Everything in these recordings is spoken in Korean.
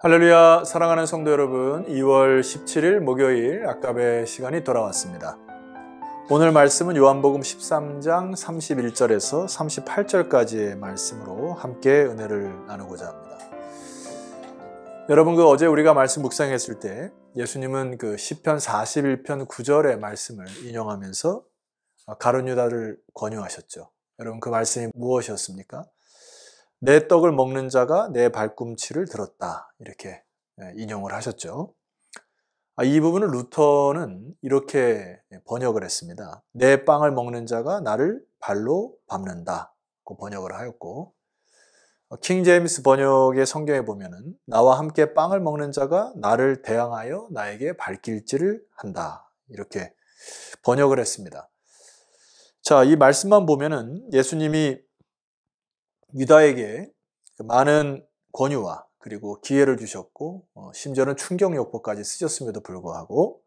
할렐루야, 사랑하는 성도 여러분, 2월 17일 목요일 아까베 시간이 돌아왔습니다. 오늘 말씀은 요한복음 13장 31절에서 38절까지의 말씀으로 함께 은혜를 나누고자 합니다. 여러분, 어제 우리가 말씀 묵상했을 때 예수님은 시편 41편 9절의 말씀을 인용하면서 가룟 유다를 권유하셨죠. 여러분, 그 말씀이 무엇이었습니까? 내 떡을 먹는 자가 내 발꿈치를 들었다, 이렇게 인용을 하셨죠. 이 부분을 루터는 이렇게 번역을 했습니다. 내 빵을 먹는 자가 나를 발로 밟는다, 그 번역을 하였고, 킹 제임스 번역의 성경에 보면은 나와 함께 빵을 먹는 자가 나를 대항하여 나에게 발길질을 한다, 이렇게 번역을 했습니다. 자, 이 말씀만 보면은 예수님이 유다에게 많은 권유와 그리고 기회를 주셨고 심지어는 충격요법까지 쓰셨음에도 불구하고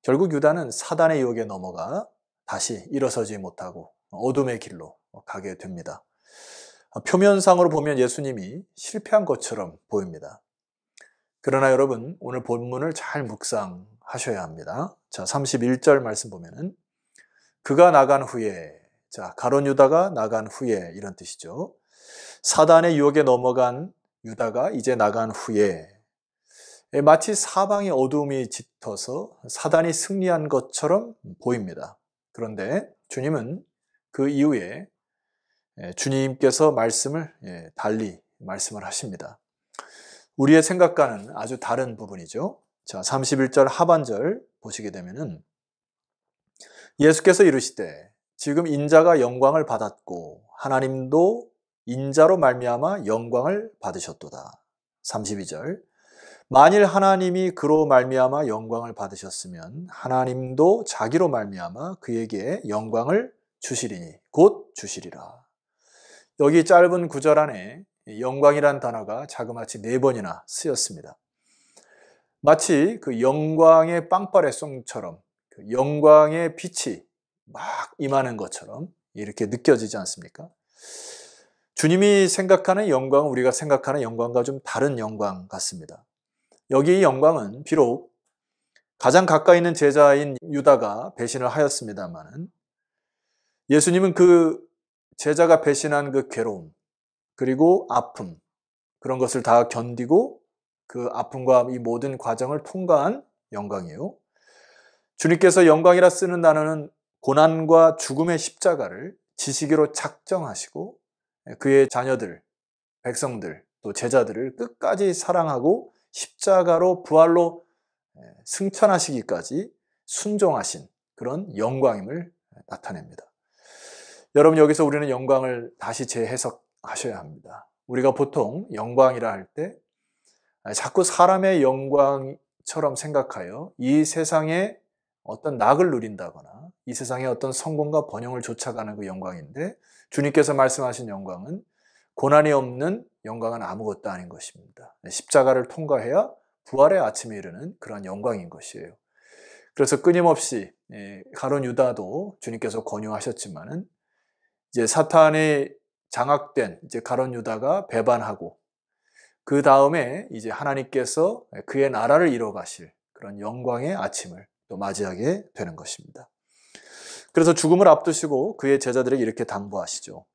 결국 유다는 사단의 유혹에 넘어가 다시 일어서지 못하고 어둠의 길로 가게 됩니다. 표면상으로 보면 예수님이 실패한 것처럼 보입니다. 그러나 여러분, 오늘 본문을 잘 묵상하셔야 합니다. 자, 31절 말씀 보면은 그가 나간 후에, 자, 가룟 유다가 나간 후에, 이런 뜻이죠. 사단의 유혹에 넘어간 유다가 이제 나간 후에 마치 사방에 어두움이 짙어서 사단이 승리한 것처럼 보입니다. 그런데 주님은 그 이후에 주님께서 말씀을 달리 말씀을 하십니다. 우리의 생각과는 아주 다른 부분이죠. 자, 31절 하반절 보시게 되면은 예수께서 이르시되 지금 인자가 영광을 받았고 하나님도 인자로 말미암아 영광을 받으셨도다. 32절 만일 하나님이 그로 말미암아 영광을 받으셨으면 하나님도 자기로 말미암아 그에게 영광을 주시리니 곧 주시리라. 여기 짧은 구절 안에 영광이란 단어가 자그마치 4번이나 쓰였습니다. 마치 그 영광의 빵빠레 송처럼 그 영광의 빛이 막 임하는 것처럼 이렇게 느껴지지 않습니까? 주님이 생각하는 영광은 우리가 생각하는 영광과 좀 다른 영광 같습니다. 여기 이 영광은 비록 가장 가까이 있는 제자인 유다가 배신을 하였습니다만 예수님은 그 제자가 배신한 그 괴로움 그리고 아픔, 그런 것을 다 견디고 그 아픔과 이 모든 과정을 통과한 영광이에요. 주님께서 영광이라 쓰는 단어는 고난과 죽음의 십자가를 지시기로 작정하시고 그의 자녀들, 백성들, 또 제자들을 끝까지 사랑하고 십자가로 부활로 승천하시기까지 순종하신 그런 영광임을 나타냅니다. 여러분, 여기서 우리는 영광을 다시 재해석하셔야 합니다. 우리가 보통 영광이라 할 때 자꾸 사람의 영광처럼 생각하여 이 세상에 어떤 낙을 누린다거나 이 세상에 어떤 성공과 번영을 쫓아가는 그 영광인데 주님께서 말씀하신 영광은 고난이 없는 영광은 아무것도 아닌 것입니다. 십자가를 통과해야 부활의 아침에 이르는 그런 영광인 것이에요. 그래서 끊임없이 가룟 유다도 주님께서 권유하셨지만은 이제 사탄이 장악된 이제 가룟 유다가 배반하고 그 다음에 이제 하나님께서 그의 나라를 이뤄 가실 그런 영광의 아침을 또 맞이하게 되는 것입니다. 그래서 죽음을 앞두시고 그의 제자들에게 이렇게 당부하시죠.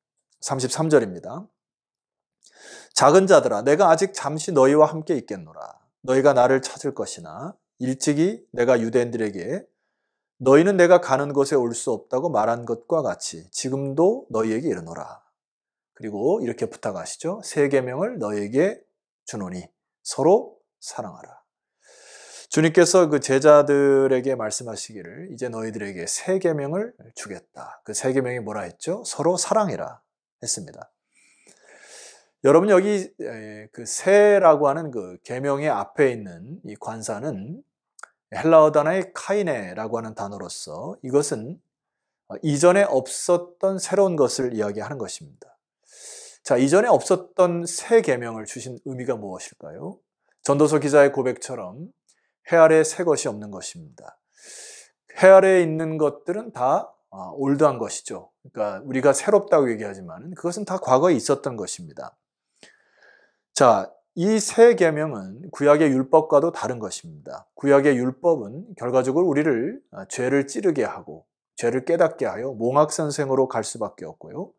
33절입니다. 작은 자들아, 내가 아직 잠시 너희와 함께 있겠노라. 너희가 나를 찾을 것이나 일찍이 내가 유대인들에게 너희는 내가 가는 곳에 올 수 없다고 말한 것과 같이 지금도 너희에게 이르노라. 그리고 이렇게 부탁하시죠. 새 계명을 너희에게 주노니 서로 사랑하라. 주님께서 그 제자들에게 말씀하시기를 이제 너희들에게 새 계명을 주겠다. 그 새 계명이 뭐라 했죠? 서로 사랑해라 했습니다. 여러분, 여기 그 새라고 하는 그 계명의 앞에 있는 이 관사는 헬라어 단어의 카이네라고 하는 단어로서 이것은 이전에 없었던 새로운 것을 이야기하는 것입니다. 자, 이전에 없었던 새 계명을 주신 의미가 무엇일까요? 전도서 기자의 고백처럼 해 아래 새 것이 없는 것입니다. 해 아래에 있는 것들은 다 올드한 것이죠. 그러니까 우리가 새롭다고 얘기하지만 그것은 다 과거에 있었던 것입니다. 자, 이 새 계명은 구약의 율법과도 다른 것입니다. 구약의 율법은 결과적으로 우리를 죄를 찌르게 하고 죄를 깨닫게 하여 몽학선생으로 갈 수밖에 없고요.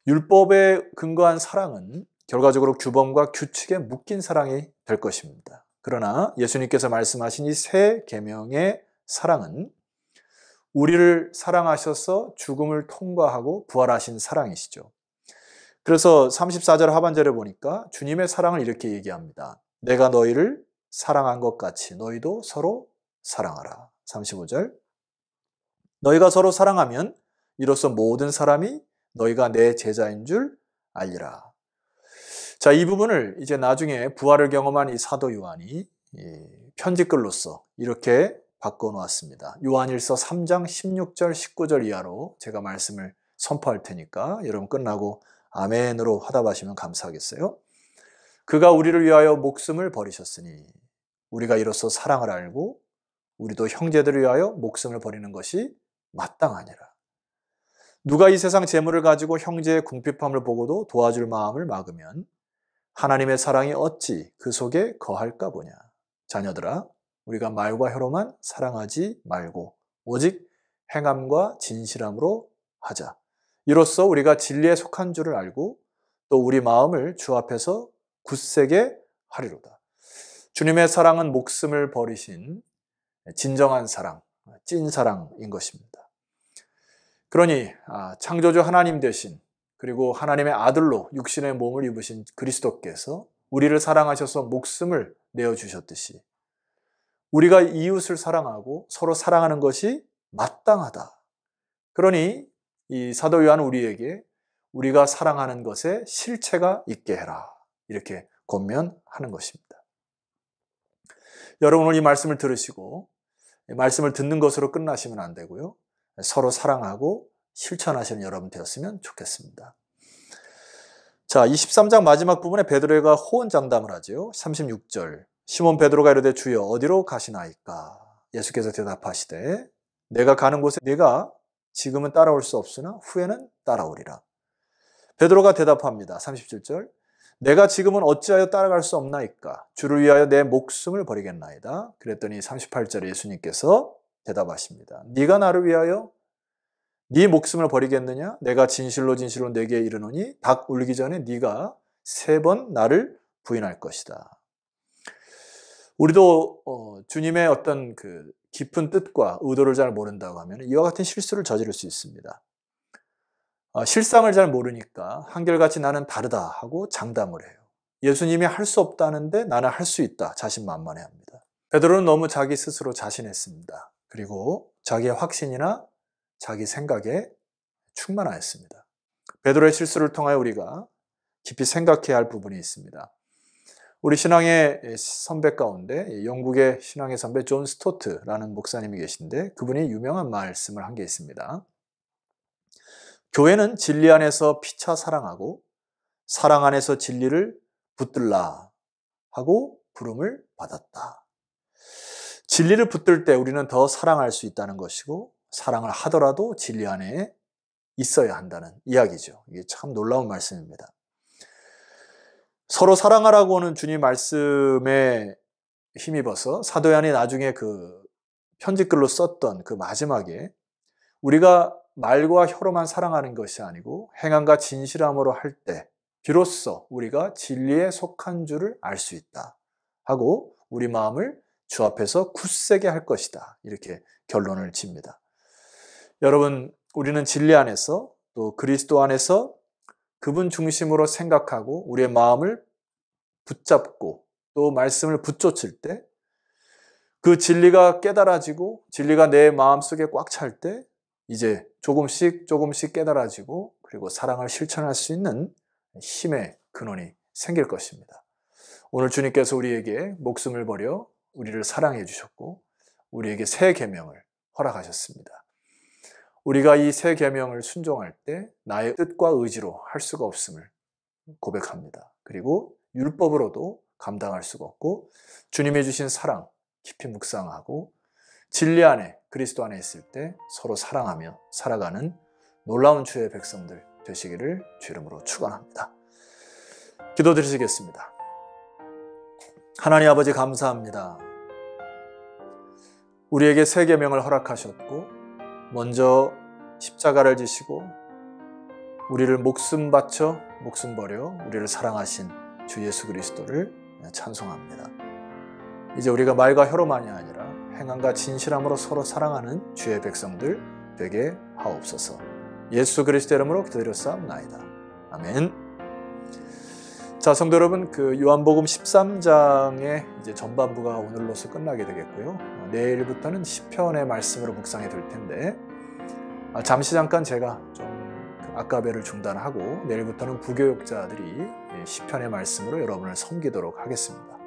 율법에 근거한 사랑은 결과적으로 규범과 규칙에 묶인 사랑이 될 것입니다. 그러나 예수님께서 말씀하신 이 새 계명의 사랑은 우리를 사랑하셔서 죽음을 통과하고 부활하신 사랑이시죠. 그래서 34절 하반절에 보니까 주님의 사랑을 이렇게 얘기합니다. 내가 너희를 사랑한 것 같이 너희도 서로 사랑하라. 35절 너희가 서로 사랑하면 이로써 모든 사람이 너희가 내 제자인 줄 알리라. 자, 이 부분을 이제 나중에 부활을 경험한 이 사도 요한이 편지글로서 이렇게 바꿔놓았습니다. 요한일서 3장 16절 19절 이하로 제가 말씀을 선포할 테니까 여러분 끝나고 아멘으로 화답하시면 감사하겠어요. 그가 우리를 위하여 목숨을 버리셨으니 우리가 이로써 사랑을 알고 우리도 형제들을 위하여 목숨을 버리는 것이 마땅하니라. 누가 이 세상 재물을 가지고 형제의 궁핍함을 보고도 도와줄 마음을 막으면 하나님의 사랑이 어찌 그 속에 거할까 보냐. 자녀들아, 우리가 말과 혀로만 사랑하지 말고 오직 행함과 진실함으로 하자. 이로써 우리가 진리에 속한 줄을 알고 또 우리 마음을 주 앞에서 굳세게 하리로다. 주님의 사랑은 목숨을 버리신 진정한 사랑, 찐 사랑인 것입니다. 그러니 창조주 하나님 되신 그리고 하나님의 아들로 육신의 몸을 입으신 그리스도께서 우리를 사랑하셔서 목숨을 내어주셨듯이 우리가 이웃을 사랑하고 서로 사랑하는 것이 마땅하다. 그러니 이 사도 요한은 우리에게 우리가 사랑하는 것에 실체가 있게 해라. 이렇게 권면하는 것입니다. 여러분 오늘 이 말씀을 들으시고 이 말씀을 듣는 것으로 끝나시면 안 되고요. 서로 사랑하고 실천하시는 여러분 되었으면 좋겠습니다. 자, 23장 마지막 부분에 베드로가 호언장담을 하죠. 36절 시몬 베드로가 이르되 주여 어디로 가시나이까? 예수께서 대답하시되 내가 가는 곳에 네가 지금은 따라올 수 없으나 후에는 따라오리라. 베드로가 대답합니다. 37절 내가 지금은 어찌하여 따라갈 수 없나이까? 주를 위하여 내 목숨을 버리겠나이다. 그랬더니 38절에 예수님께서 대답하십니다. 네가 나를 위하여 네 목숨을 버리겠느냐? 내가 진실로 진실로 네게 이르노니 닭 울기 전에 네가 3번 나를 부인할 것이다. 우리도 주님의 어떤 그 깊은 뜻과 의도를 잘 모른다고 하면 이와 같은 실수를 저지를 수 있습니다. 실상을 잘 모르니까 한결같이 나는 다르다 하고 장담을 해요. 예수님이 할 수 없다는데 나는 할 수 있다. 자신만만해합니다. 베드로는 너무 자기 스스로 자신했습니다. 그리고 자기의 확신이나 자기 생각에 충만하였습니다. 베드로의 실수를 통하여 우리가 깊이 생각해야 할 부분이 있습니다. 우리 신앙의 선배 가운데 영국의 신앙의 선배 존 스토트라는 목사님이 계신데 그분이 유명한 말씀을 한 게 있습니다. 교회는 진리 안에서 피차 사랑하고 사랑 안에서 진리를 붙들라 하고 부름을 받았다. 진리를 붙들 때 우리는 더 사랑할 수 있다는 것이고 사랑을 하더라도 진리 안에 있어야 한다는 이야기죠. 이게 참 놀라운 말씀입니다. 서로 사랑하라고 하는 주님 말씀에 힘입어서 사도 요한이 나중에 그 편지글로 썼던 그 마지막에 우리가 말과 혀로만 사랑하는 것이 아니고 행함과 진실함으로 할 때 비로소 우리가 진리에 속한 줄을 알 수 있다 하고 우리 마음을 주 앞에서 굳세게 할 것이다. 이렇게 결론을 짓니다. 여러분, 우리는 진리 안에서 또 그리스도 안에서 그분 중심으로 생각하고 우리의 마음을 붙잡고 또 말씀을 붙쫓을 때 그 진리가 깨달아지고 진리가 내 마음속에 꽉 찰 때 이제 조금씩 깨달아지고 그리고 사랑을 실천할 수 있는 힘의 근원이 생길 것입니다. 오늘 주님께서 우리에게 목숨을 버려 우리를 사랑해 주셨고 우리에게 새 계명을 허락하셨습니다. 우리가 이 새 계명을 순종할 때 나의 뜻과 의지로 할 수가 없음을 고백합니다. 그리고 율법으로도 감당할 수가 없고 주님이 주신 사랑 깊이 묵상하고 진리 안에 그리스도 안에 있을 때 서로 사랑하며 살아가는 놀라운 주의 백성들 되시기를 주 이름으로 축원합니다. 기도드리시겠습니다. 하나님 아버지 감사합니다. 우리에게 새 계명을 허락하셨고 먼저 십자가를 지시고 우리를 목숨 바쳐 목숨 버려 우리를 사랑하신 주 예수 그리스도를 찬송합니다. 이제 우리가 말과 혀로만이 아니라 행함과 진실함으로 서로 사랑하는 주의 백성들 되게 하옵소서. 예수 그리스도 이름으로 기도드렸사옵나이다. 아멘. 자, 성도 여러분, 요한복음 13장의 이제 전반부가 오늘로서 끝나게 되겠고요. 내일부터는 시편의 말씀으로 묵상해 될 텐데, 잠시 잠깐 제가 좀 아까베를 중단하고 내일부터는 부교육자들이 시편의 말씀으로 여러분을 섬기도록 하겠습니다.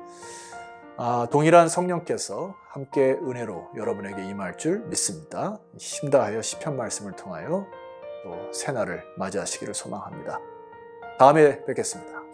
동일한 성령께서 함께 은혜로 여러분에게 임할 줄 믿습니다. 힘다하여 시편 말씀을 통하여 또 새날을 맞이하시기를 소망합니다. 다음에 뵙겠습니다.